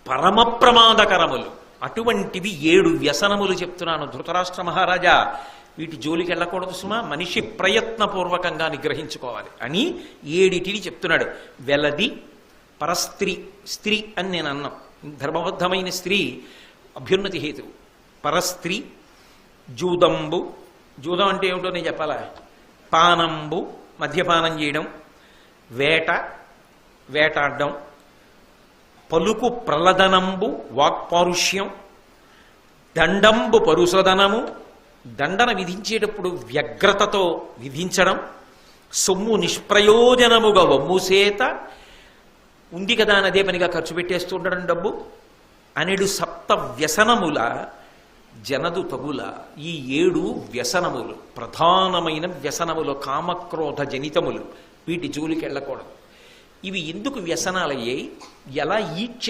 పరమ ప్రమాదకరములు. అటువంటివి 7 వ్యసనములు చెప్తున్నాను ధృతరాష్ట్ర మహారాజా. వీటి జోలికి వెళ్ళకూడదు సుమా, మనిషి ప్రయత్నపూర్వకంగా నిగ్రహించుకోవాలి అని 7 చెప్తున్నాడు. వెలది పరస్త్రీ, స్త్రీ అని నేను అన్నాం. ధర్మబద్ధమైన స్త్రీ అభ్యున్నతి హేతువు. పరస్త్రీ, జూదంబు, జూదం అంటే ఏమిటో నేను చెప్పాలా, పానంబు మద్యపానం చేయడం, వేటాడడం, పలుకు ప్రలదనంబు వాక్పారుష్యం, దండంబు పరుసదనము, దండన విధించేటప్పుడు వ్యగ్రతతో విధించడం, సొమ్ము నిష్ప్రయోజనముగా వమ్ముసేత, ఉంది కదా అని అదే పనిగా ఖర్చు పెట్టేస్తూ ఉండడం డబ్బు అనేడు 7 వ్యసనముల జనదు తగుల. ఈ 7 వ్యసనములు ప్రధానమైన వ్యసనములు, కామక్రోధ జనితములు. వీటి జోలికి వెళ్ళకూడదు. ఇవి ఎందుకు వ్యసనాలయ్యాయి, ఎలా ఈడ్చ